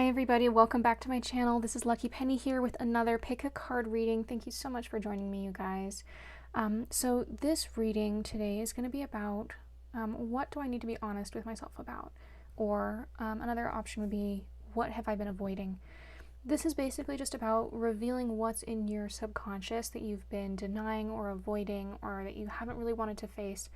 everybody, welcome back to my channel. This is Lucky Penny here with another pick a card reading. Thank you so much for joining me, you guys. So this reading today is going to be about what do I need to be honest with myself about? Or another option would be, what have I been avoiding? This is basically just about revealing what's in your subconscious that you've been denying or avoiding or that you haven't really wanted to face.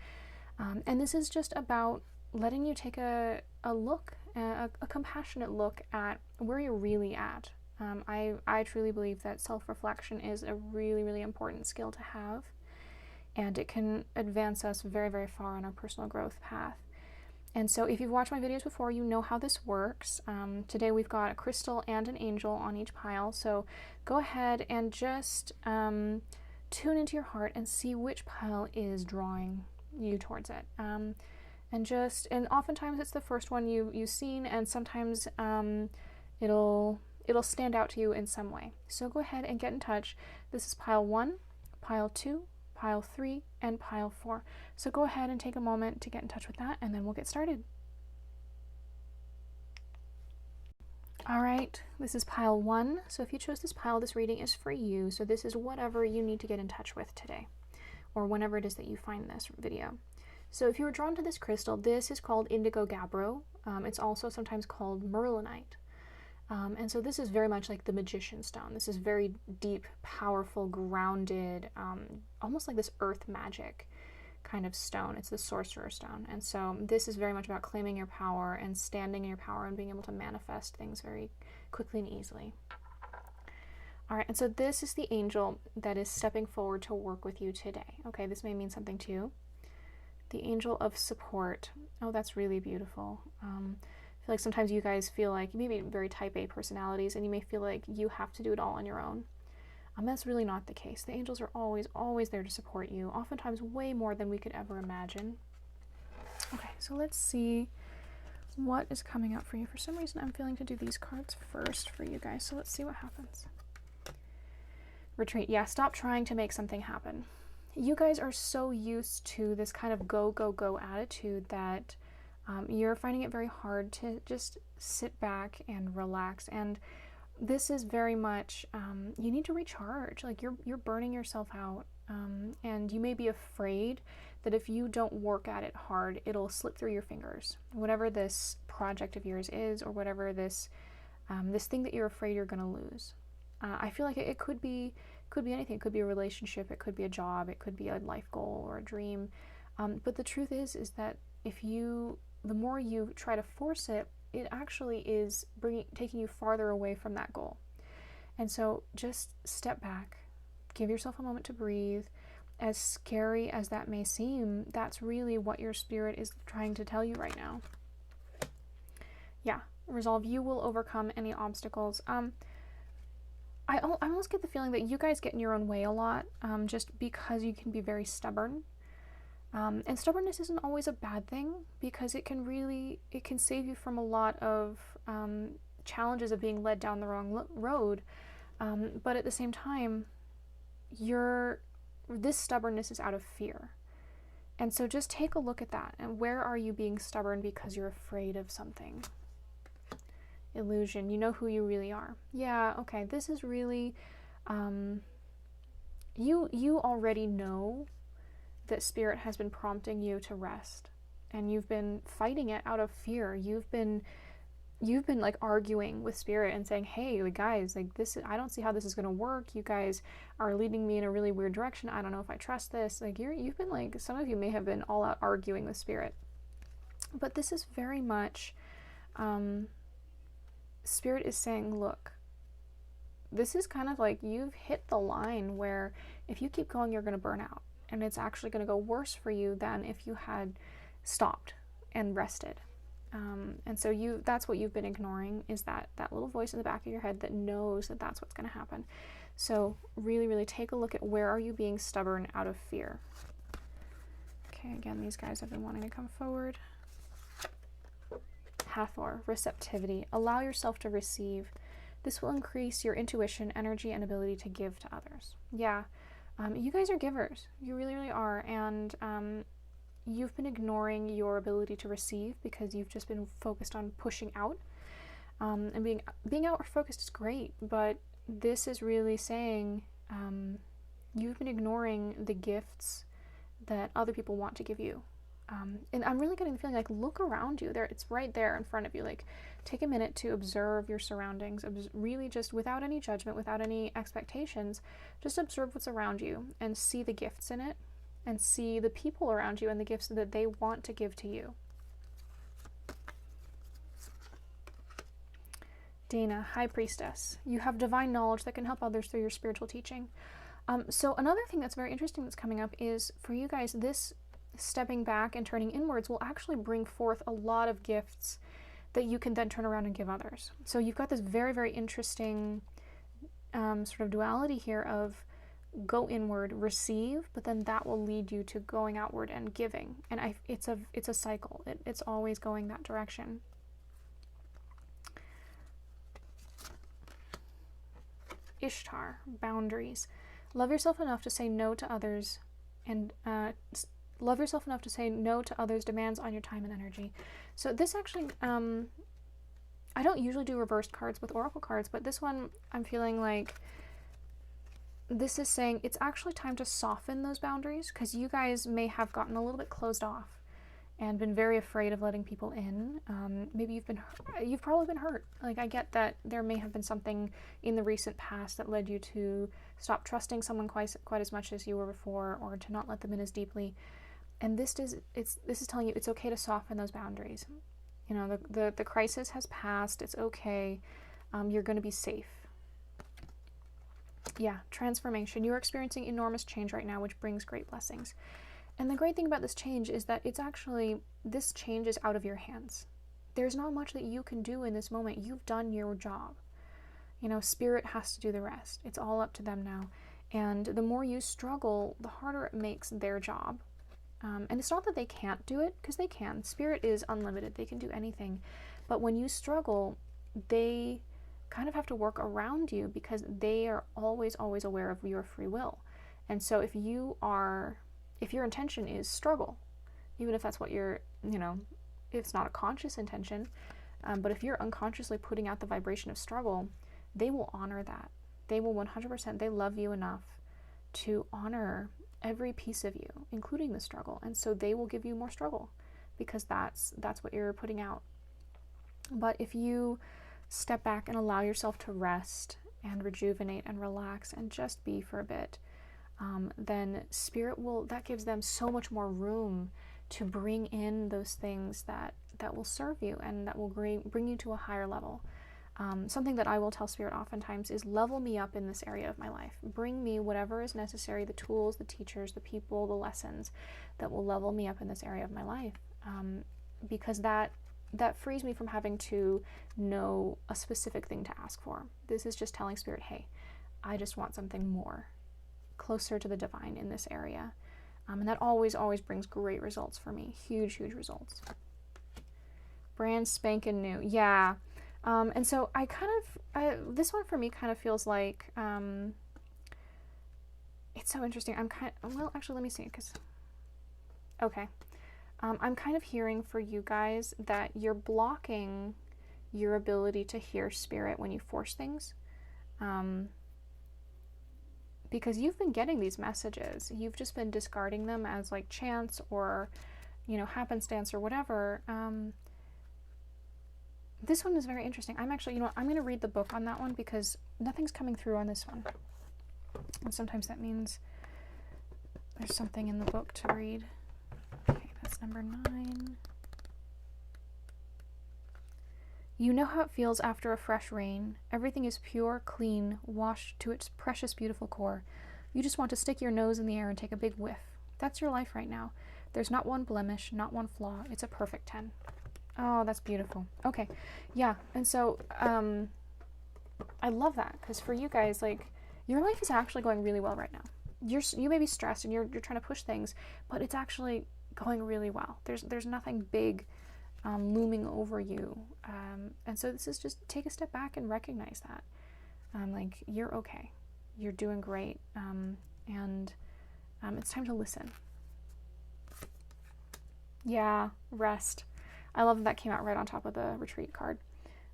And this is just about letting you take a look, a compassionate look at where you're really at. I truly believe that self-reflection is a really, really important skill to have, and it can advance us very, very far on our personal growth path. And so if you've watched my videos before, you know how this works. Today we've got a crystal and an angel on each pile, so go ahead and just tune into your heart and see which pile is drawing you towards it. And oftentimes it's the first one you've seen, and sometimes it'll stand out to you in some way. So go ahead and get in touch. This is pile 1, pile 2, pile 3, and pile 4. So go ahead and take a moment to get in touch with that, and then we'll get started. Alright, this is pile 1. So if you chose this pile, this reading is for you. So this is whatever you need to get in touch with today, or whenever it is that you find this video. So if you were drawn to this crystal, this is called indigo gabbro. It's also sometimes called merlinite. And so this is very much like the magician stone. This is very deep, powerful, grounded, almost like this earth magic kind of stone. It's the sorcerer stone. And so this is very much about claiming your power and standing in your power and being able to manifest things very quickly and easily. All right, and so this is the angel that is stepping forward to work with you today. Okay, this may mean something to you. The angel of support. Oh, that's really beautiful. I feel like sometimes you guys feel like you may be very type A personalities, and you may feel like you have to do it all on your own. That's really not the case. The angels are always, always there to support you, oftentimes way more than we could ever imagine. Okay, so let's see what is coming up for you. For some reason, I'm feeling to do these cards first for you guys, so let's see what happens. Retreat. Yeah, stop trying to make something happen. You guys are so used to this kind of go, go, go attitude that you're finding it very hard to just sit back and relax. And this is very much, you need to recharge. Like you're burning yourself out. And you may be afraid that if you don't work at it hard, it'll slip through your fingers. Whatever this project of yours is, or whatever this thing that you're afraid you're going to lose. I feel like it could be anything. It could be a relationship, it could be a job, it could be a life goal or a dream. But the truth is that the more you try to force it, it actually is taking you farther away from that goal. And so just step back, give yourself a moment to breathe. As scary as that may seem, that's really what your spirit is trying to tell you right now. Yeah, resolve. You will overcome any obstacles. I almost get the feeling that you guys get in your own way a lot, just because you can be very stubborn. And stubbornness isn't always a bad thing, because it can save you from a lot of challenges of being led down the wrong road. But at the same time, this stubbornness is out of fear. And so just take a look at that. And where are you being stubborn because you're afraid of something? Illusion. You know who you really are. Yeah, okay. This is really, you already know that spirit has been prompting you to rest, and you've been fighting it out of fear. You've been like arguing with spirit and saying, hey, like, guys, like I don't see how this is going to work. You guys are leading me in a really weird direction. I don't know if I trust this. Like you've been like, some of you may have been all out arguing with spirit, but this is very much, spirit is saying, look, this is kind of like you've hit the line where if you keep going, you're going to burn out. And it's actually going to go worse for you than if you had stopped and rested. And so that's what you've been ignoring, is that little voice in the back of your head that knows that that's what's going to happen. So really, really take a look at where are you being stubborn out of fear. Okay, again, these guys have been wanting to come forward. Hathor, receptivity. Allow yourself to receive. This will increase your intuition, energy, and ability to give to others. Yeah, you guys are givers. You really, really are. And you've been ignoring your ability to receive because you've just been focused on pushing out. And being outward focused is great, but this is really saying you've been ignoring the gifts that other people want to give you. And I'm really getting the feeling like, look around you. It's right there in front of you. Like, take a minute to observe your surroundings. Really just without any judgment, without any expectations, just observe what's around you and see the gifts in it, and see the people around you and the gifts that they want to give to you. Dana, High Priestess. You have divine knowledge that can help others through your spiritual teaching. So another thing that's very interesting that's coming up is, for you guys, this stepping back and turning inwards will actually bring forth a lot of gifts that you can then turn around and give others. So you've got this very, very interesting sort of duality here of go inward, receive, but then that will lead you to going outward and giving. And it's a cycle. It's always going that direction. Ishtar, boundaries. Love yourself enough to say no to others, and love yourself enough to say no to others' demands on your time and energy. So this actually, I don't usually do reversed cards with oracle cards, but this one I'm feeling like this is saying it's actually time to soften those boundaries, because you guys may have gotten a little bit closed off and been very afraid of letting people in. Maybe you've probably been hurt. Like, I get that there may have been something in the recent past that led you to stop trusting someone quite as much as you were before, or to not let them in as deeply. And this is telling you it's okay to soften those boundaries. You know, the crisis has passed. It's okay. You're going to be safe. Yeah, transformation. You're experiencing enormous change right now, which brings great blessings. And the great thing about this change is that this change is out of your hands. There's not much that you can do in this moment. You've done your job. You know, Spirit has to do the rest. It's all up to them now. And the more you struggle, the harder it makes their job. And it's not that they can't do it, because they can. Spirit is unlimited. They can do anything. But when you struggle, they kind of have to work around you, because they are always, always aware of your free will. And so if your intention is struggle, even if that's what it's not a conscious intention, but if you're unconsciously putting out the vibration of struggle, they will honor that. They will 100%, they love you enough to honor every piece of you, including the struggle. And so they will give you more struggle, because that's what you're putting out. But if you step back and allow yourself to rest and rejuvenate and relax and just be for a bit, then Spirit that gives them so much more room to bring in those things that will serve you and that will bring you to a higher level. Something that I will tell Spirit oftentimes is, level me up in this area of my life. Bring me whatever is necessary, the tools, the teachers, the people, the lessons that will level me up in this area of my life. Because that frees me from having to know a specific thing to ask for. This is just telling Spirit, hey, I just want something more, closer to the divine in this area. And that always, always brings great results for me. Huge, huge results. Brand spanking new. Yeah. And so this one for me kind of feels like, it's so interesting. Actually, let me see, okay. I'm kind of hearing for you guys that you're blocking your ability to hear Spirit when you force things. Because you've been getting these messages. You've just been discarding them as like chance or, happenstance or whatever. This one is very interesting. I'm going to read the book on that one, because nothing's coming through on this one. And sometimes that means there's something in the book to read. Okay, that's number 9. You know how it feels after a fresh rain. Everything is pure, clean, washed to its precious, beautiful core. You just want to stick your nose in the air and take a big whiff. That's your life right now. There's not one blemish, not one flaw. It's a perfect 10. Oh, that's beautiful. Okay, yeah, and so I love that, because for you guys, like, your life is actually going really well right now. You may be stressed and you're trying to push things, but it's actually going really well. There's nothing big looming over you, and so this is just take a step back and recognize that, like, you're okay, you're doing great, and it's time to listen. Yeah, rest. I love that came out right on top of the retreat card.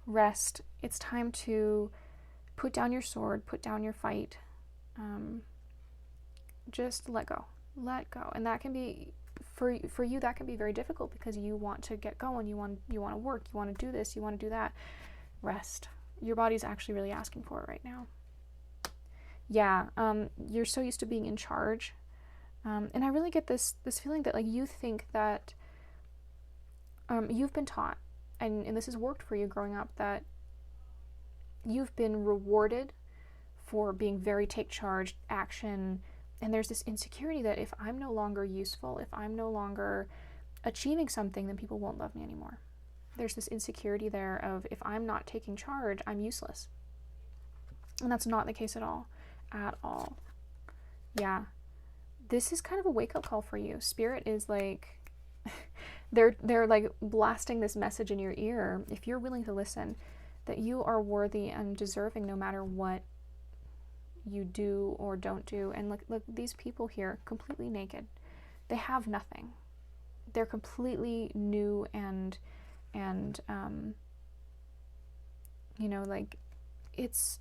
rest. It's time to put down your sword, put down your fight. Just let go. Let go. And that can be, for you, that can be very difficult because you want to get going. You want to work. You want to do this. You want to do that. Rest. Your body's actually really asking for it right now. Yeah, you're so used to being in charge. And I really get this feeling that, like, you think that you've been taught, and this has worked for you growing up, that you've been rewarded for being very take charge, action, and there's this insecurity that if I'm no longer useful, if I'm no longer achieving something, then people won't love me anymore. There's this insecurity there of, if I'm not taking charge, I'm useless. And that's not the case at all. At all. Yeah. This is kind of a wake-up call for you. Spirit is like, they're like blasting this message in your ear, if you're willing to listen, that you are worthy and deserving no matter what you do or don't do. And look, these people here, completely naked. They have nothing. They're completely new and you know, like, it's,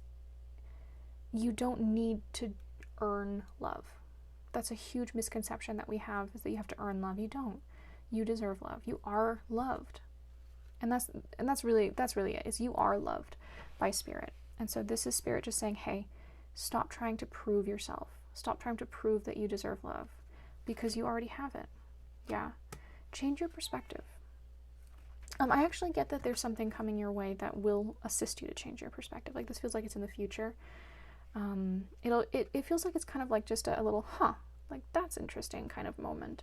you don't need to earn love. That's a huge misconception that we have, is that you have to earn love. You don't. You deserve love. You are loved. And that's really it, is you are loved by Spirit. And so this is Spirit just saying, hey, stop trying to prove yourself. Stop trying to prove that you deserve love, because you already have it. Yeah. Change your perspective. I actually get that there's something coming your way that will assist you to change your perspective. Like, this feels like it's in the future. It feels like it's kind of like just a little, like, that's interesting kind of moment.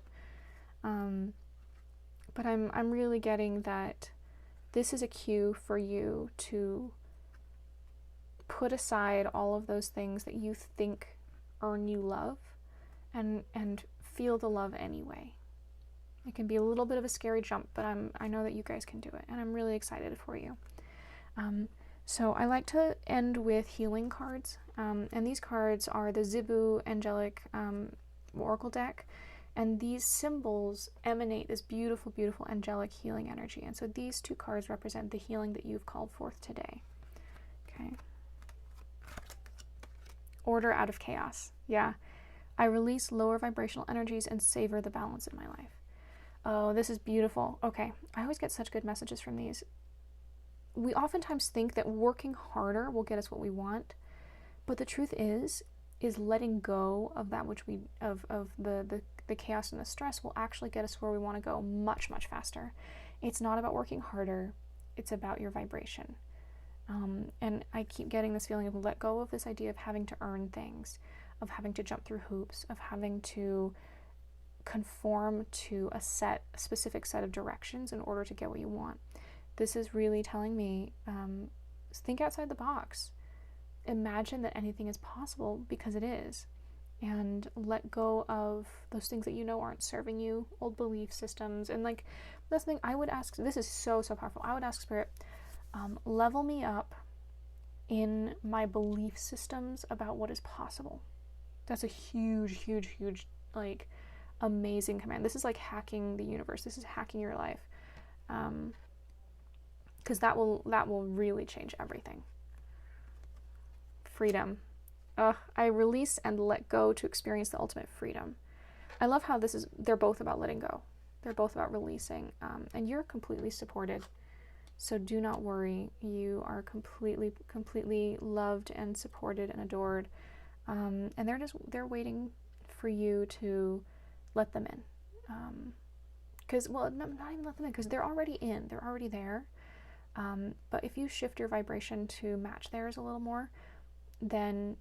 But I'm really getting that this is a cue for you to put aside all of those things that you think earn you love, and feel the love anyway. It can be a little bit of a scary jump, but I know that you guys can do it, and I'm really excited for you. So I like to end with healing cards, and these cards are the Zibu Angelic Oracle deck, and these symbols emanate this beautiful, beautiful angelic healing energy. And so these two cards represent the healing that you've called forth today. Okay. Order out of chaos. Yeah. I release lower vibrational energies and savor the balance in my life. Oh, this is beautiful. Okay. I always get such good messages from these. We oftentimes think that working harder will get us what we want, but the truth is letting go of that which we, of the chaos and the stress will actually get us where we want to go much, much faster. It's not about working harder. It's about your vibration. And I keep getting this feeling of let go of this idea of having to earn things, of having to jump through hoops, of having to conform to a specific set of directions in order to get what you want. This is really telling me, think outside the box. Imagine that anything is possible, because it is. And let go of those things that you know aren't serving you, old belief systems. And like, this thing I would ask, this is so, so powerful. I would ask Spirit, level me up in my belief systems about what is possible. That's a huge, huge, huge, like, amazing command. This is like hacking the universe. This is hacking your life. Because that will really change everything. Freedom. I release and let go to experience the ultimate freedom. I love how they're both about letting go. They're both about releasing. And you're completely supported. So do not worry. You are completely, completely loved and supported and adored. And they're waiting for you to let them in. Not even let them in, because they're already in. They're already there. But if you shift your vibration to match theirs a little more, then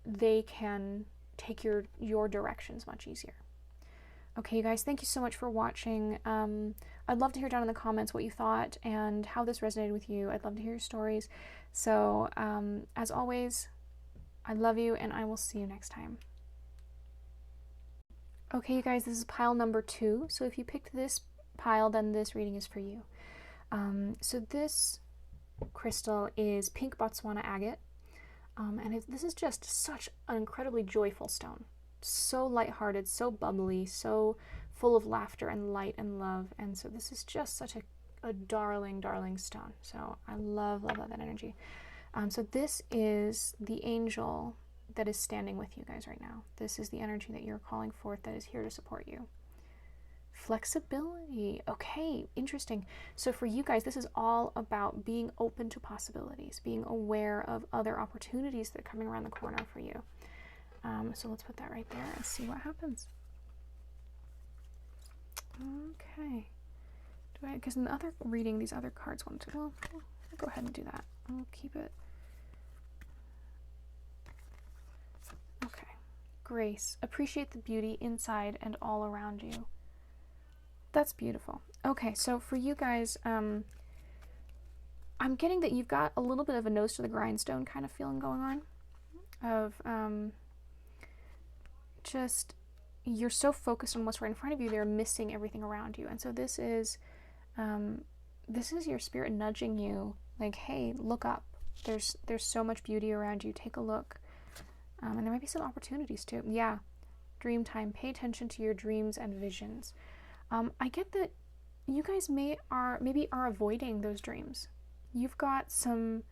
they can take your directions much easier. Okay, you guys, thank you so much for watching. I'd love to hear down in the comments what you thought and how this resonated with you. I'd love to hear your stories. So, as always, I love you, and I will see you next time. Okay, you guys, this is pile number 2. So if you picked this pile, then this reading is for you. So this crystal is pink Botswana agate. And this is just such an incredibly joyful stone. So lighthearted, so bubbly, so full of laughter and light and love. And so this is just such a darling, darling stone. So I love, love, love that energy. So this is the angel that is standing with you guys right now. This is the energy that you're calling forth that is here to support you. Flexibility. Okay, interesting. So for you guys, this is all about being open to possibilities, being aware of other opportunities that are coming around the corner for you. So let's put that right there and see what happens. Okay. Because in the other reading, these other cards wanted to, well, I'll go ahead and do that. I'll keep it. Okay. Grace. Appreciate the beauty inside and all around you. That's beautiful. Okay, so for you guys, I'm getting that you've got a little bit of a nose to the grindstone kind of feeling going on. Of just, you're so focused on what's right in front of you, they're missing everything around you. And so this is your spirit nudging you, like, hey, look up. There's so much beauty around you. Take a look. And there might be some opportunities too. Yeah. Dream time. Pay attention to your dreams and visions. I get that you guys maybe are avoiding those dreams. You've got some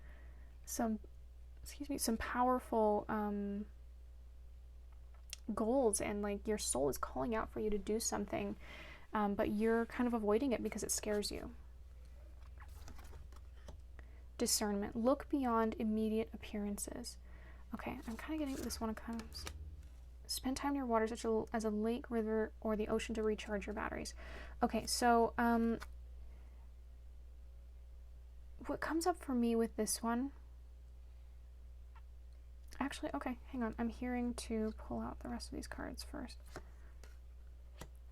powerful goals, and like your soul is calling out for you to do something, but you're kind of avoiding it because it scares you. Discernment. Look beyond immediate appearances. Okay, I'm kind of getting this one. Kind of spend time near water such as a lake, river, or the ocean to recharge your batteries. Okay, so what comes up for me with this one, actually, okay, hang on, I'm hearing to pull out the rest of these cards first.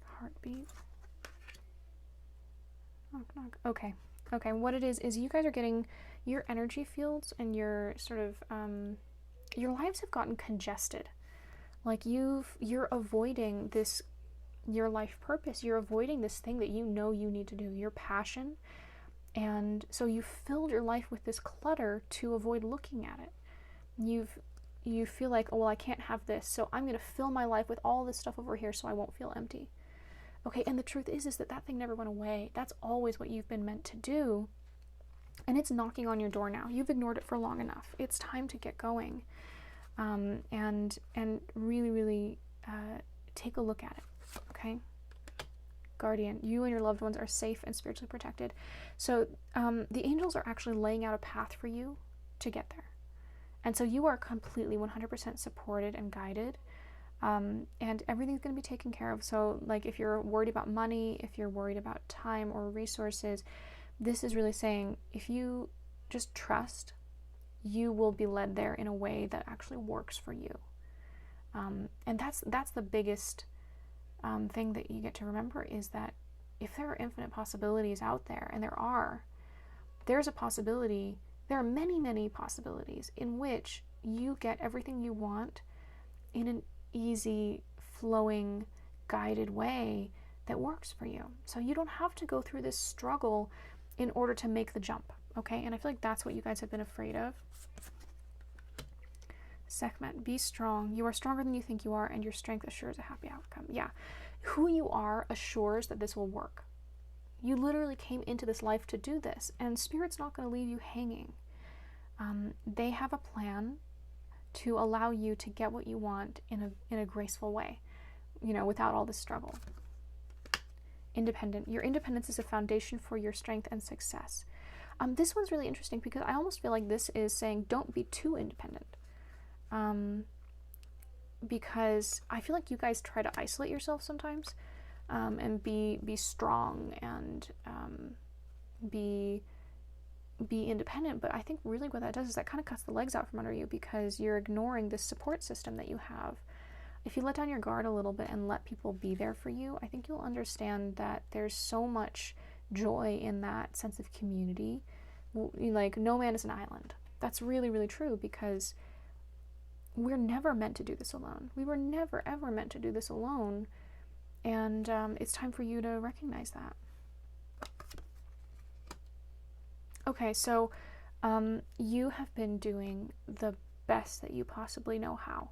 Heartbeat. Okay, what it is you guys are getting your energy fields and your sort of your lives have gotten congested. Like you're avoiding this, your life purpose. You're avoiding this thing that you know you need to do, your passion. And so you filled your life with this clutter to avoid looking at it. You feel like, oh, well, I can't have this, so I'm going to fill my life with all this stuff over here so I won't feel empty. Okay, and the truth is that thing never went away. That's always what you've been meant to do. And it's knocking on your door now. You've ignored it for long enough. It's time to get going. And really, really take a look at it, okay? Guardian, you and your loved ones are safe and spiritually protected. So the angels are actually laying out a path for you to get there. And so you are completely 100% supported and guided, and everything's going to be taken care of. So like if you're worried about money, if you're worried about time or resources, this is really saying if you just trust, you will be led there in a way that actually works for you. And that's the biggest thing that you get to remember, is that if there are infinite possibilities out there, and there's a possibility, there are many, many possibilities in which you get everything you want in an easy, flowing, guided way that works for you. So you don't have to go through this struggle in order to make the jump, okay? And I feel like that's what you guys have been afraid of. Sekhmet, be strong. You are stronger than you think you are, and your strength assures a happy outcome. Yeah. Who you are assures that this will work. You literally came into this life to do this, and Spirit's not going to leave you hanging. They have a plan to allow you to get what you want in a graceful way, without all this struggle. Independent. Your independence is a foundation for your strength and success. This one's really interesting because I almost feel like this is saying don't be too independent. Because I feel like you guys try to isolate yourself sometimes, and be strong and be independent. But I think really what that does is that kind of cuts the legs out from under you, because you're ignoring this support system that you have. If you let down your guard a little bit and let people be there for you, I think you'll understand that there's so much joy in that sense of community. Like, no man is an island. That's really, really true, because we're never meant to do this alone. We were never, ever meant to do this alone. And it's time for you to recognize that. Okay, so you have been doing the best that you possibly know how.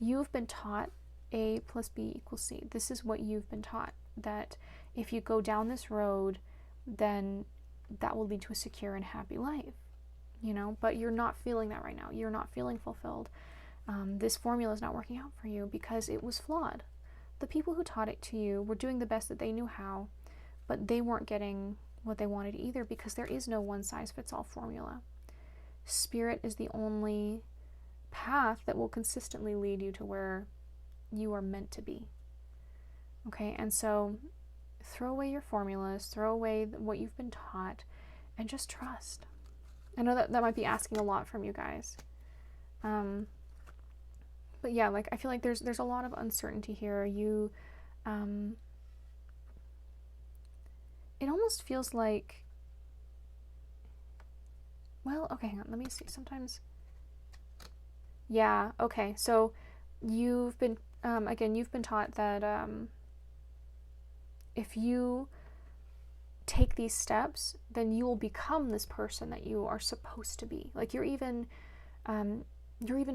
You've been taught A plus B equals C. This is what you've been taught, that if you go down this road, then that will lead to a secure and happy life, you know, but you're not feeling that right now. You're not feeling fulfilled. This formula is not working out for you because it was flawed. The people who taught it to you were doing the best that they knew how, but they weren't getting what they wanted either, because there is no one-size-fits-all formula. Spirit is the only path that will consistently lead you to where you are meant to be. Okay, and so throw away your formulas, throw away what you've been taught, and just trust. I know that might be asking a lot from you guys. But yeah, like, I feel like there's a lot of uncertainty here. It almost feels like, well, okay, hang on, let me see. Sometimes, yeah, okay, so you've been, again, you've been taught that if you take these steps, then you will become this person that you are supposed to be. Like, you're even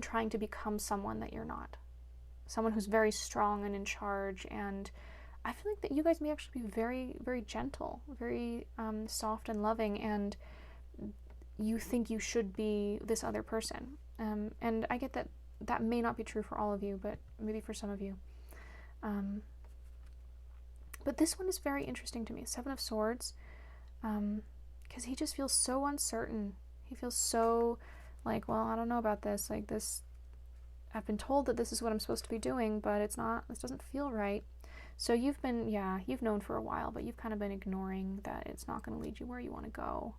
trying to become someone that you're not. Someone who's very strong and in charge. And I feel like that you guys may actually be very, very gentle, very soft and loving, and you think you should be this other person. And I get that that may not be true for all of you, but maybe for some of you. But this one is very interesting to me. Seven of Swords, because he just feels so uncertain. He feels so like, well, I don't know about this. Like, this, I've been told that this is what I'm supposed to be doing, but it's not, this doesn't feel right. So you've been, yeah, you've known for a while, but you've kind of been ignoring that it's not going to lead you where you want to go.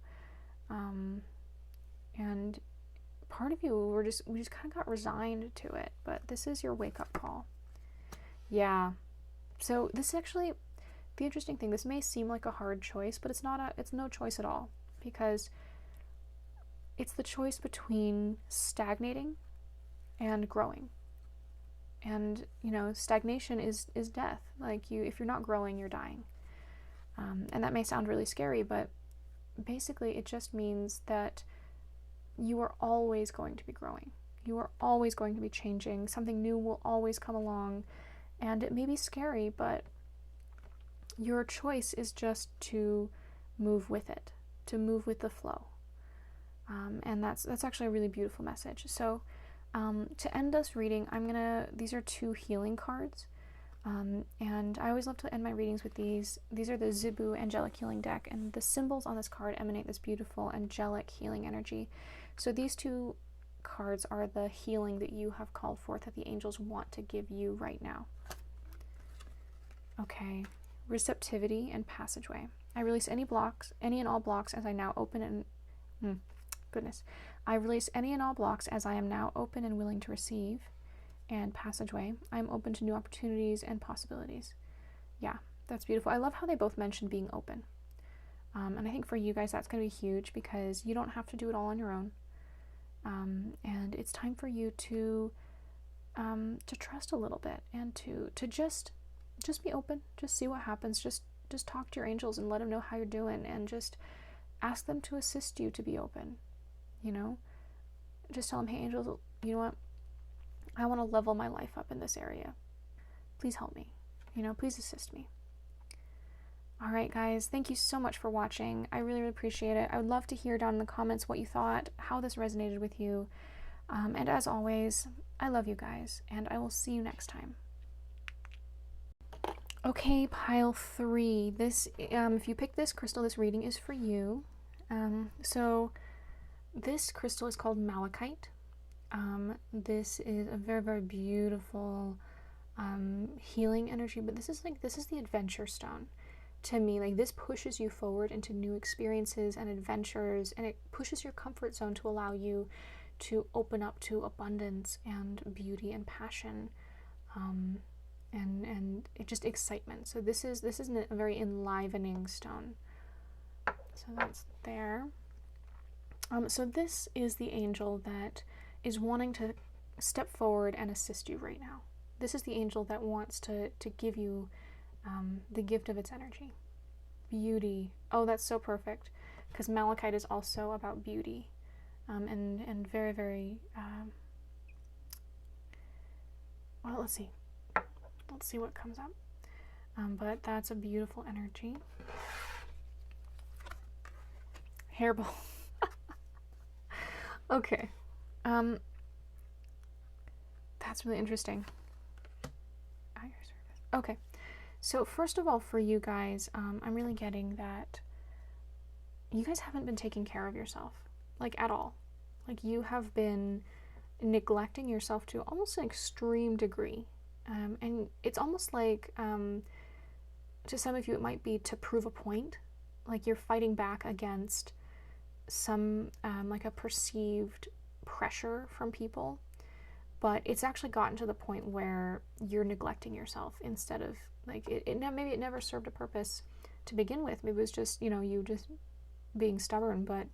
And part of you, we just kind of got resigned to it, but this is your wake-up call. Yeah. So this is actually the interesting thing. This may seem like a hard choice, but it's no choice at all, because it's the choice between stagnating and growing. And, you know, stagnation is death. Like, if you're not growing, you're dying. And that may sound really scary, but basically it just means that you are always going to be growing. You are always going to be changing. Something new will always come along. And it may be scary, but your choice is just to move with it, to move with the flow. And that's actually a really beautiful message. So to end us reading, these are 2 healing cards. And I always love to end my readings with these. These are the Zibu Angelic Healing Deck, and the symbols on this card emanate this beautiful angelic healing energy. So these 2 cards are the healing that you have called forth, that the angels want to give you right now. Okay, receptivity and passageway. I release any and all blocks as I now open and... I release any and all blocks as I am now open and willing to receive. And passageway. I am open to new opportunities and possibilities. Yeah, that's beautiful. I love how they both mentioned being open. And I think for you guys, that's going to be huge, because you don't have to do it all on your own. And it's time for you to trust a little bit, and to just be open. Just see what happens. Just talk to your angels and let them know how you're doing, and just ask them to assist you to be open. You know, just tell them, hey, angels, you know what? I want to level my life up in this area. Please help me. You know, please assist me. All right, guys, thank you so much for watching. I really, really appreciate it. I would love to hear down in the comments what you thought, how this resonated with you. And as always, I love you guys, and I will see you next time. Okay, pile 3. This, if you pick this crystal, this reading is for you. So this crystal is called malachite. This is a very, very beautiful healing energy, but this is the adventure stone to me. Like, this pushes you forward into new experiences and adventures, and it pushes your comfort zone to allow you to open up to abundance and beauty and passion, and it just excitement. So this is a very enlivening stone. So that's there. So this is the angel that is wanting to step forward and assist you right now. This is the angel that wants to give you the gift of its energy. Beauty. Oh, that's so perfect, because malachite is also about beauty, and very, very, well, let's see what comes up. But that's a beautiful energy. Hairball. Okay. That's really interesting. At your service. Okay. So first of all, for you guys, I'm really getting that you guys haven't been taking care of yourself, like, at all. Like, you have been neglecting yourself to almost an extreme degree. And it's almost like, to some of you, it might be to prove a point. Like, you're fighting back against some, like, a perceived pressure from people. But it's actually gotten to the point where you're neglecting yourself instead of, like, maybe it never served a purpose to begin with. Maybe it was just, you just being stubborn. But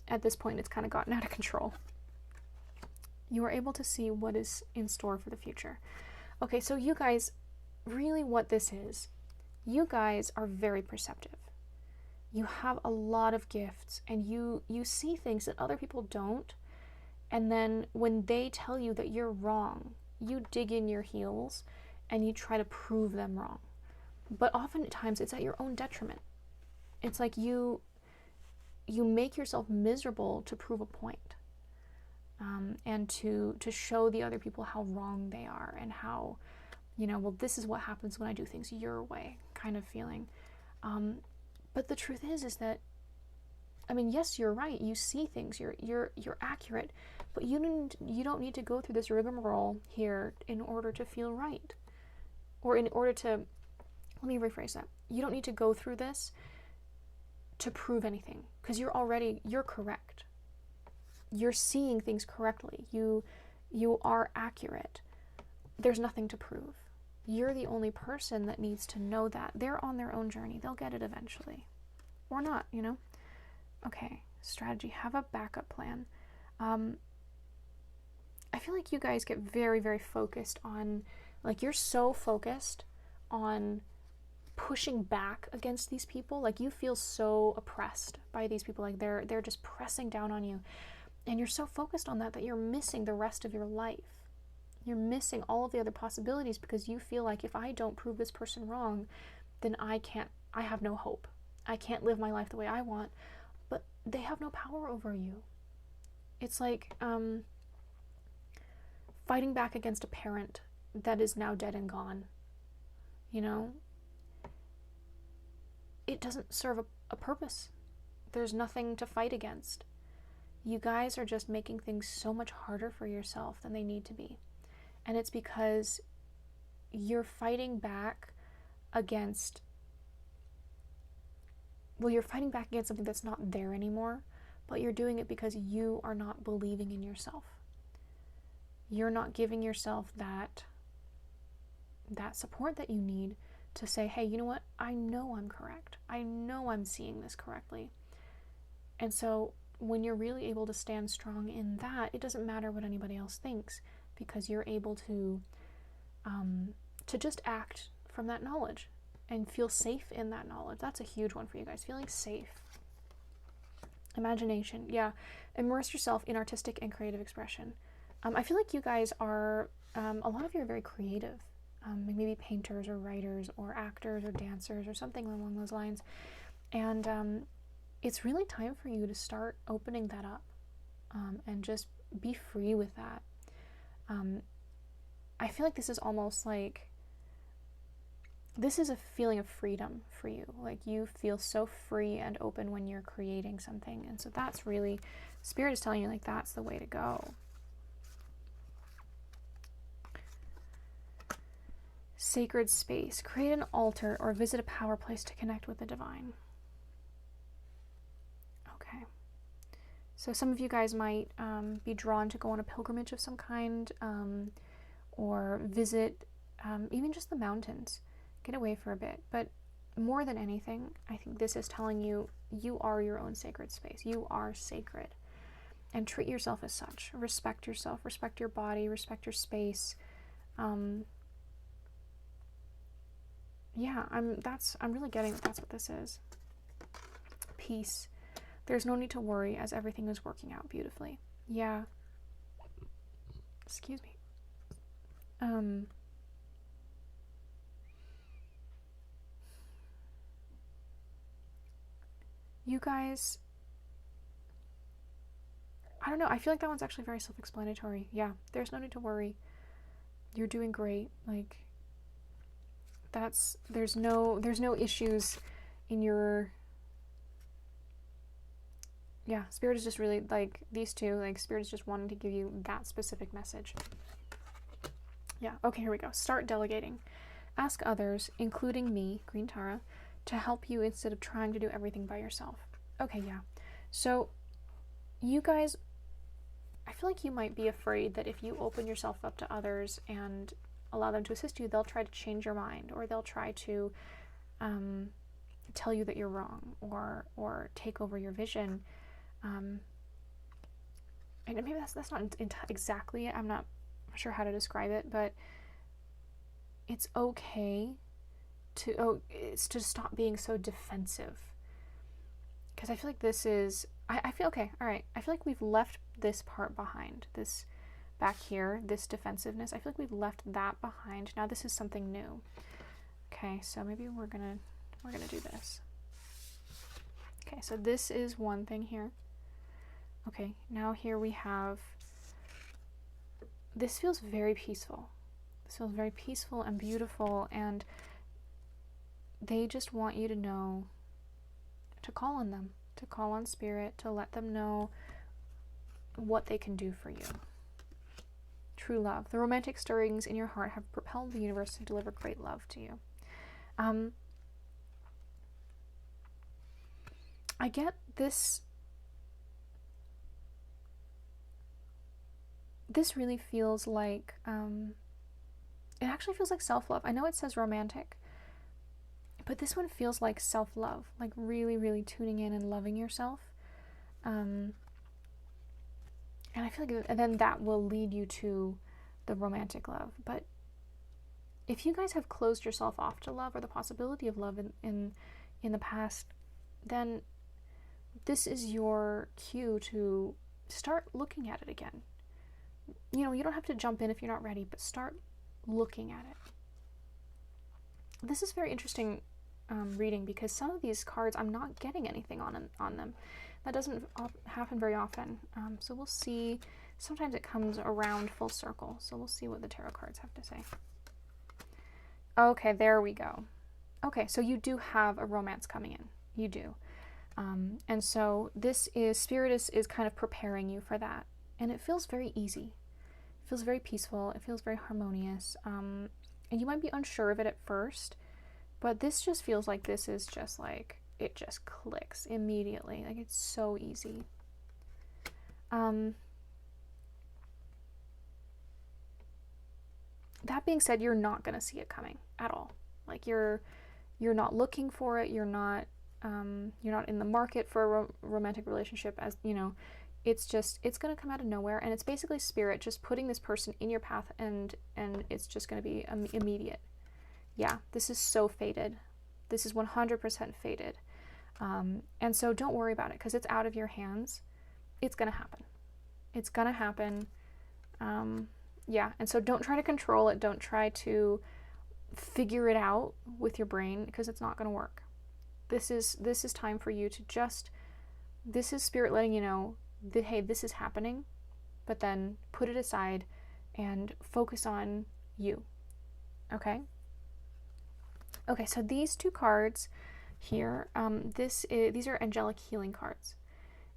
at this point, it's kind of gotten out of control. You are able to see what is in store for the future. Okay, so you guys, really what this is, you guys are very perceptive. You have a lot of gifts, and you see things that other people don't. And then when they tell you that you're wrong, you dig in your heels and you try to prove them wrong. But oftentimes it's at your own detriment. It's like you make yourself miserable to prove a point. And to show the other people how wrong they are, and how, well, this is what happens when I do things your way, kind of feeling. But the truth is that, I mean, yes, you're right. You see things. You're accurate, but you don't need to go through this rigmarole here in order to feel right, or in order to. Let me rephrase that. You don't need to go through this to prove anything, because you're correct. You're seeing things correctly. You are accurate. There's nothing to prove. You're the only person that needs to know that. They're on their own journey. They'll get it eventually. Or not, Okay, strategy. Have a backup plan. I feel like you guys get very, very focused on, like, you're so focused on pushing back against these people. Like, you feel so oppressed by these people. Like, they're just pressing down on you. And you're so focused on that you're missing the rest of your life. You're missing all of the other possibilities, because you feel like, if I don't prove this person wrong, then I have no hope. I can't live my life the way I want. But they have no power over you. It's like fighting back against a parent that is now dead and gone. It doesn't serve a purpose. There's nothing to fight against. You guys are just making things so much harder for yourself than they need to be. And it's because you're fighting back against, you're fighting back against something that's not there anymore, but you're doing it because you are not believing in yourself. You're not giving yourself that support that you need to say, hey, you know what? I know I'm correct. I know I'm seeing this correctly. And so when you're really able to stand strong in that, it doesn't matter what anybody else thinks, because you're able to just act from that knowledge and feel safe in that knowledge. That's a huge one for you guys, feeling safe. Imagination, yeah. Immerse yourself in artistic and creative expression. I feel like you guys are, a lot of you are very creative. Maybe painters or writers or actors or dancers or something along those lines. And it's really time for you to start opening that up, and just be free with that. I feel like this is almost like, this is a feeling of freedom for you. Like, you feel so free and open when you're creating something. And so that's really, Spirit is telling you, like, that's the way to go. Sacred space. Create an altar or visit a power place to connect with the divine. Okay. So some of you guys might be drawn to go on a pilgrimage of some kind, or visit even just the mountains. Get away for a bit. But more than anything, I think this is telling you, you are your own sacred space. You are sacred. And treat yourself as such. Respect yourself. Respect your body. Respect your space. Yeah, I'm really getting that that's what this is. Peace. There's no need to worry, as everything is working out beautifully. Yeah. Excuse me. you guys, I don't know, I feel like that one's actually very self-explanatory. Yeah, there's no need to worry. You're doing great. Like, there's no issues in your, yeah, Spirit is just really, like, these two, like, Spirit is just wanting to give you that specific message. Yeah, okay, here we go. Start delegating. Ask others, including me, Green Tara, to help you instead of trying to do everything by yourself. Okay, yeah. So, you guys, I feel like you might be afraid that if you open yourself up to others and allow them to assist you, they'll try to change your mind, or they'll try to tell you that you're wrong, or take over your vision. And maybe that's not exactly it. I'm not sure how to describe it, but it's okay to stop being so defensive. Because I feel like this is, I feel, okay, all right, I feel like we've left this part behind, this back here, this defensiveness. I feel like we've left that behind. Now this is something new. Okay, so maybe we're gonna do this. Okay, so this is one thing here. Okay, now here we have, this feels very peaceful. This feels very peaceful and beautiful, and they just want you to know to call on them, to call on Spirit, to let them know what they can do for you. True love. The romantic stirrings in your heart have propelled the universe to deliver great love to you. I get this. This really feels like, it actually feels like self-love. I know it says romantic, but this one feels like self-love, like really, really tuning in and loving yourself. And I feel like, and then that will lead you to the romantic love. But if you guys have closed yourself off to love or the possibility of love in the past, then this is your cue to start looking at it again. You know, you don't have to jump in if you're not ready, but start looking at it. This is very interesting reading, because some of these cards I'm not getting anything on them. That doesn't happen very often. So we'll see. Sometimes it comes around full circle. So we'll see what the tarot cards have to say. Okay, there we go. Okay, so you do have a romance coming in. You do. And so this is, Spirit is kind of preparing you for that. And it feels very easy. It feels very peaceful. It feels very harmonious. And you might be unsure of it at first, but this just feels like this is just like, it just clicks immediately. Like, it's so easy. That being said, you're not going to see it coming at all. Like, you're not looking for it. You're not in the market for a romantic relationship, as you know. It's going to come out of nowhere, and it's basically Spirit just putting this person in your path, and it's just going to be immediate. Yeah, this is so fated. This is 100% fated. And so don't worry about it, because it's out of your hands. It's going to happen. It's going to happen. Yeah, and so don't try to control it. Don't try to figure it out with your brain, because it's not going to work. This is time for you to just, this is Spirit letting you know that, hey, this is happening, but then put it aside and focus on you. Okay? Okay, so these two cards here, these are angelic healing cards.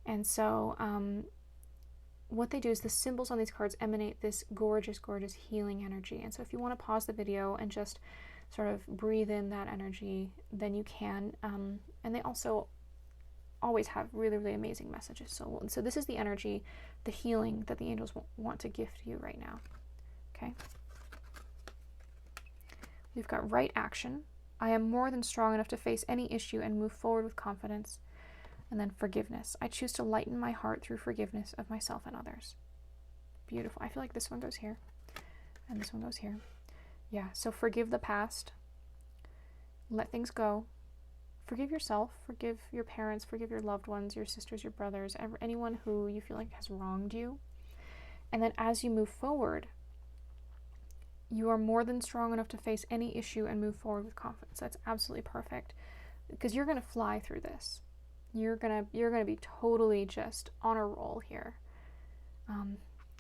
And so what they do is the symbols on these cards emanate this gorgeous, gorgeous healing energy. And so if you want to pause the video and just sort of breathe in that energy, then you can. And they also always have really, really amazing messages. So this is the energy, the healing that the angels want to gift you right now. Okay? We've got right action. I am more than strong enough to face any issue and move forward with confidence. And then forgiveness. I choose to lighten my heart through forgiveness of myself and others. Beautiful. I feel like this one goes here. And this one goes here. Yeah, so forgive the past. Let things go. Forgive yourself. Forgive your parents. Forgive your loved ones, your sisters, your brothers, anyone who you feel like has wronged you. And then as you move forward, you are more than strong enough to face any issue and move forward with confidence. That's absolutely perfect, because you're going to fly through this. You're gonna be totally just on a roll here.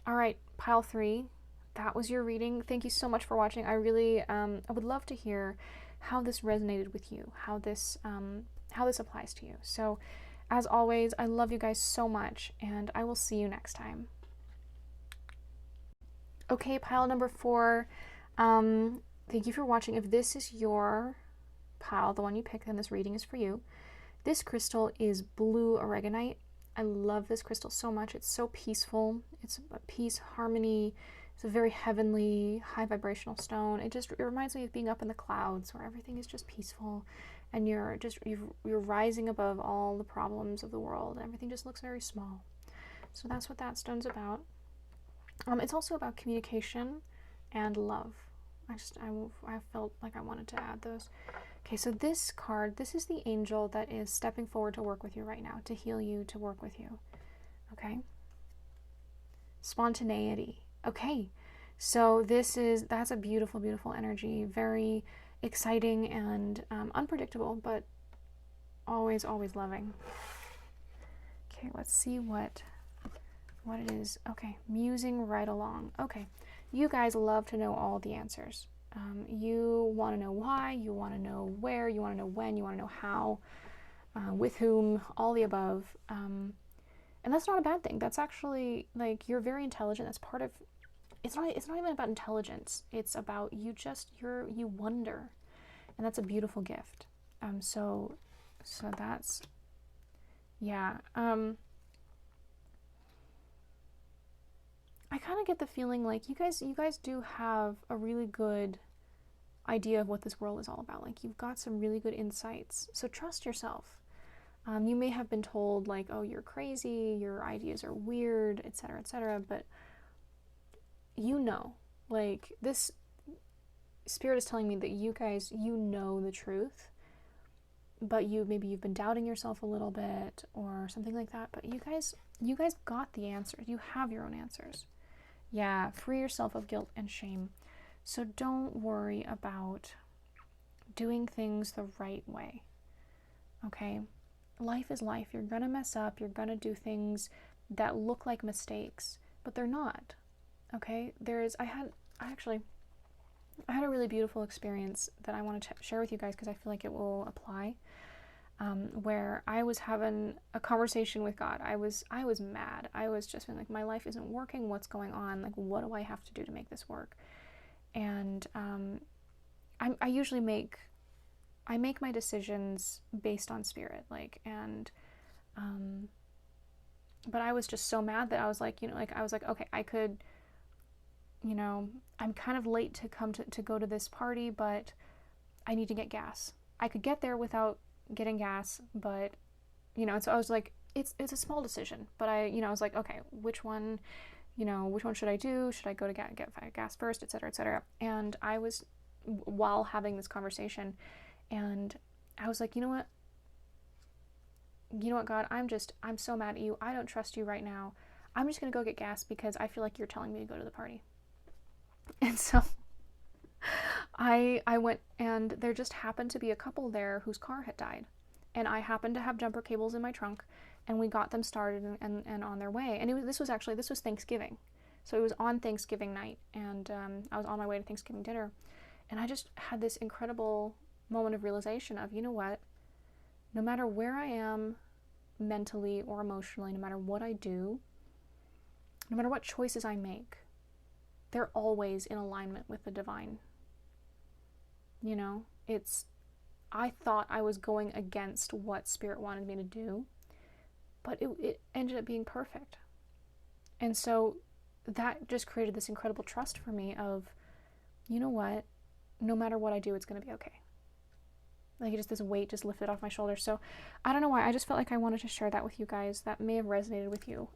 All right, pile 3. That was your reading. Thank you so much for watching. I really, I would love to hear how this resonated with you, how this applies to you. So, as always, I love you guys so much, and I will see you next time. Okay, pile number 4. Thank you for watching. If this is your pile, the one you picked, then this reading is for you. This crystal is blue aragonite. I love this crystal so much. It's so peaceful. It's peace, harmony. It's a very heavenly, high vibrational stone. It reminds me of being up in the clouds where everything is just peaceful, and you're rising above all the problems of the world. Everything just looks very small. So that's what that stone's about. It's also about communication and love. I felt like I wanted to add those. Okay, so this card, this is the angel that is stepping forward to work with you right now, to heal you, to work with you. Okay? Spontaneity. Okay, so that's a beautiful, beautiful energy. Very exciting and unpredictable, but always, always loving. Okay, let's see what it is. Okay, musing right along. Okay, you guys love to know all the answers. You want to know why, you want to know where, you want to know when, you want to know how, with whom, all the above. And that's not a bad thing. That's actually, like, you're very intelligent. That's part of, it's not even about intelligence. It's about you wonder. And that's a beautiful gift. So that's, yeah. I kind of get the feeling like you guys do have a really good idea of what this world is all about. Like, you've got some really good insights. So trust yourself. You may have been told, like, oh, you're crazy, your ideas are weird, etc., but like, this spirit is telling me that you guys, know the truth, but maybe you've been doubting yourself a little bit or something like that, but you guys got the answers. You have your own answers. Yeah, free yourself of guilt and shame. So don't worry about doing things the right way. Okay? Life is life. You're gonna mess up. You're gonna do things that look like mistakes, but they're not. Okay? I had a really beautiful experience that I want to share with you guys because I feel like it will apply. Where I was having a conversation with God. I was mad. I was just feeling like my life isn't working. What's going on? Like, what do I have to do to make this work? And I usually make my decisions based on spirit, like, and but I was just so mad that I was like, okay, I could, I'm kind of late to go to this party, but I need to get gas. I could get there without getting gas, but so I was like, it's a small decision, but I was like, okay, which one should I do? Should I go to get gas first, etc. And I was, while having this conversation, and I was like, you know what, God, I'm so mad at you. I don't trust you right now. I'm just gonna go get gas because I feel like you're telling me to go to the party. And so I went, and there just happened to be a couple there whose car had died, and I happened to have jumper cables in my trunk, and we got them started and on their way. And this was Thanksgiving, so it was on Thanksgiving night, and I was on my way to Thanksgiving dinner, and I just had this incredible moment of realization of, you know what, no matter where I am mentally or emotionally, no matter what I do, no matter what choices I make, they're always in alignment with the divine. I thought I was going against what Spirit wanted me to do, but it ended up being perfect. And so that just created this incredible trust for me of, you know what, no matter what I do, it's going to be okay. Like, this weight just lifted off my shoulders. So I don't know why, I just felt like I wanted to share that with you guys. That may have resonated with you.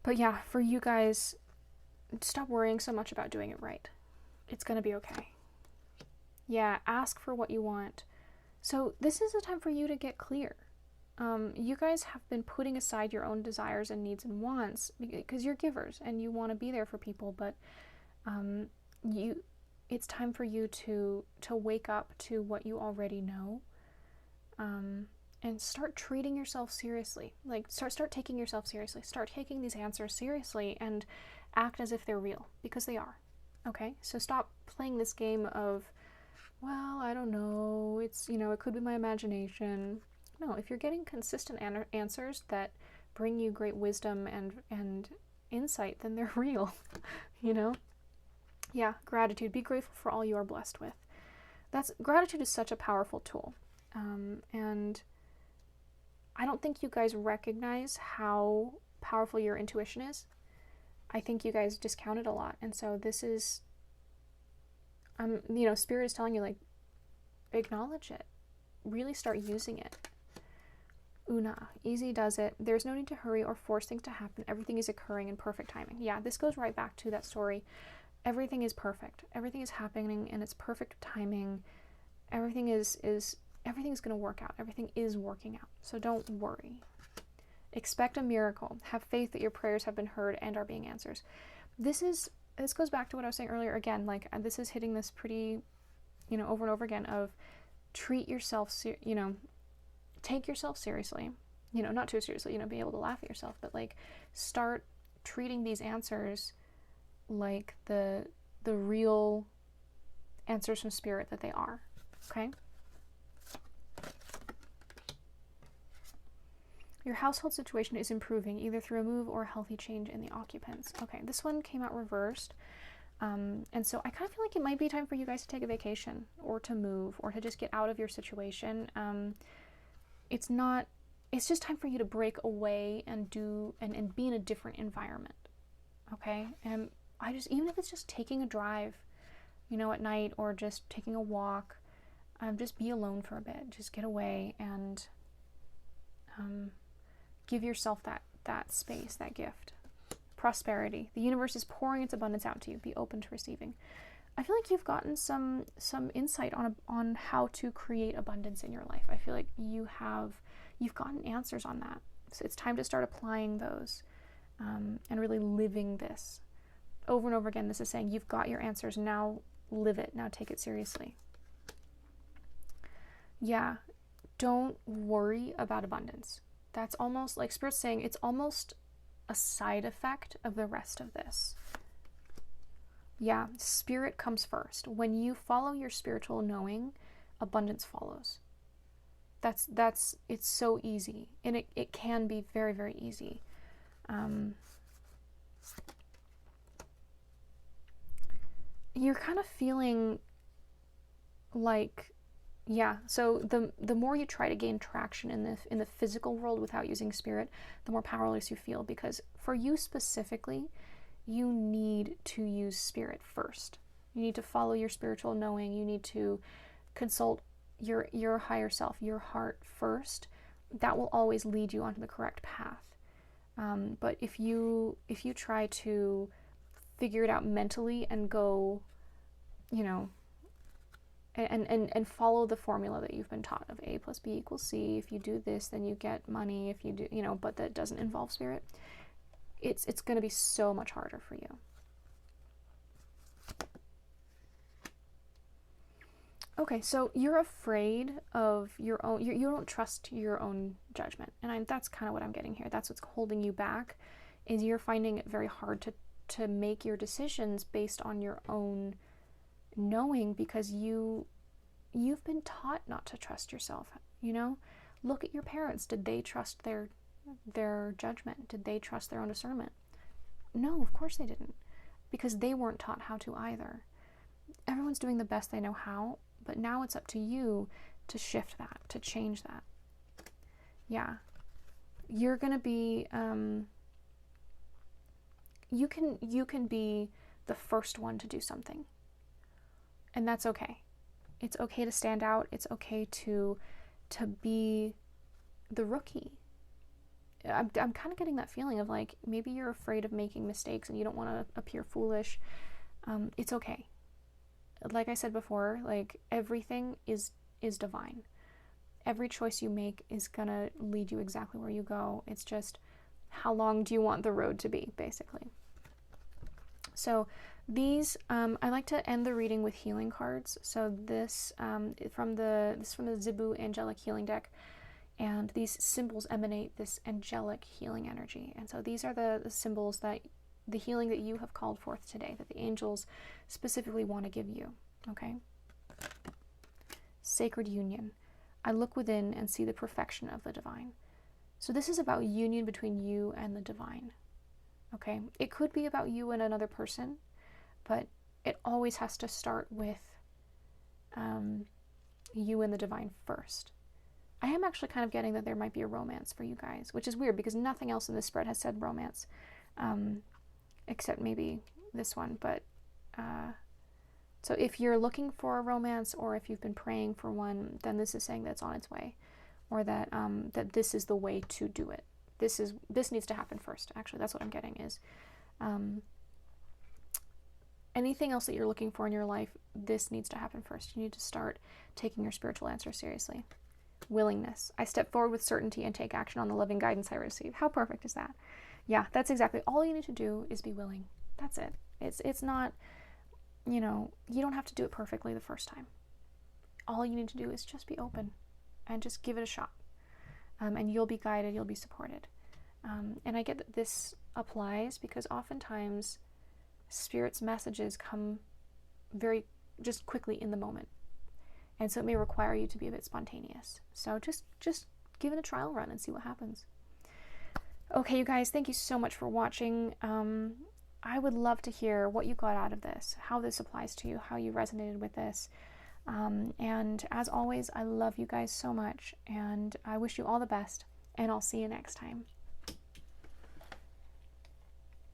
But yeah, for you guys, stop worrying so much about doing it right. It's going to be okay. Yeah, ask for what you want. So this is a time for you to get clear. You guys have been putting aside your own desires and needs and wants because you're givers and you want to be there for people, but it's time for you to wake up to what you already know and start treating yourself seriously. Like, start taking yourself seriously. Start taking these answers seriously and act as if they're real, because they are. Okay? So stop playing this game of, well, I don't know, it's, it could be my imagination. No, if you're getting consistent answers that bring you great wisdom and insight, then they're real, Yeah, gratitude. Be grateful for all you are blessed with. Gratitude is such a powerful tool. And I don't think you guys recognize how powerful your intuition is. I think you guys discount it a lot. And so this is, Spirit is telling you, like, acknowledge it. Really start using it. Una, easy does it. There's no need to hurry or force things to happen. Everything is occurring in perfect timing. Yeah, this goes right back to that story. Everything is perfect. Everything is happening in its perfect timing. Everything is going to work out. Everything is working out. So don't worry. Expect a miracle. Have faith that your prayers have been heard and are being answered. This goes back to what I was saying earlier. Again, like, this is hitting this pretty, over and over again of treat yourself, take yourself seriously. Not too seriously, be able to laugh at yourself, but like start treating these answers like the real answers from Spirit that they are. Okay? Your household situation is improving, either through a move or a healthy change in the occupants. Okay, this one came out reversed. And so I kind of feel like it might be time for you guys to take a vacation or to move or to just get out of your situation. It's just time for you to break away and be in a different environment. Okay? And even if it's just taking a drive, at night, or just taking a walk, just be alone for a bit. Just get away and give yourself that space, that gift. Prosperity. The universe is pouring its abundance out to you. Be open to receiving. I feel like you've gotten some insight on how to create abundance in your life. I feel like you've gotten answers on that. So it's time to start applying those and really living this. Over and over again, this is saying you've got your answers. Now live it. Now take it seriously. Yeah, don't worry about abundance. That's almost like Spirit's saying, it's almost a side effect of the rest of this. Yeah, Spirit comes first. When you follow your spiritual knowing, abundance follows. It's so easy. And it can be very, very easy. You're kind of feeling like, yeah, so the more you try to gain traction in the physical world without using Spirit, the more powerless you feel, because for you specifically, you need to use Spirit first. You need to follow your spiritual knowing. You need to consult your higher self, your heart first. That will always lead you onto the correct path. But if you try to figure it out mentally and go, and follow the formula that you've been taught of A plus B equals C. If you do this, then you get money. If you do, but that doesn't involve Spirit, it's going to be so much harder for you. Okay, so you're afraid of your own, you don't trust your own judgment. And that's kind of what I'm getting here. That's what's holding you back, is you're finding it very hard to make your decisions based on your own knowing, because you've been taught not to trust yourself. Look at your parents. Did they trust their judgment? Did they trust their own discernment? No, of course they didn't, because they weren't taught how to either. Everyone's doing the best they know how, but now it's up to you to shift that, to change that. Yeah, you're gonna be you can be the first one to do something. And that's okay. It's okay to stand out. It's okay to be the rookie. I'm kind of getting that feeling of like, maybe you're afraid of making mistakes and you don't want to appear foolish. It's okay. Like I said before, like, everything is divine. Every choice you make is gonna lead you exactly where you go. It's just, how long do you want the road to be, basically. So These, I like to end the reading with healing cards. So this from the Zibu Angelic Healing Deck, and these symbols emanate this angelic healing energy. And so these are the symbols that the healing that you have called forth today, that the angels specifically want to give you. Okay. Sacred union. I look within and see the perfection of the divine. So this is about union between you and the divine. Okay. It could be about you and another person, but it always has to start with you and the divine first. I am actually kind of getting that there might be a romance for you guys, which is weird because nothing else in this spread has said romance, except maybe this one. But so if you're looking for a romance, or if you've been praying for one, then this is saying that it's on its way, or that that this is the way to do it. This needs to happen first. Actually, that's what I'm getting is anything else that you're looking for in your life, this needs to happen first. You need to start taking your spiritual answer seriously. Willingness. I step forward with certainty and take action on the loving guidance I receive. How perfect is that? Yeah, that's exactly all you need to do is be willing. That's it. It's not, you don't have to do it perfectly the first time. All you need to do is just be open and just give it a shot. And you'll be guided, you'll be supported. And I get that this applies because oftentimes Spirit's messages come very just quickly in the moment. And so it may require you to be a bit spontaneous. So just give it a trial run and see what happens. Okay, you guys, thank you so much for watching. I would love to hear what you got out of this, how this applies to you, how you resonated with this. And as always, I love you guys so much, and I wish you all the best, and I'll see you next time.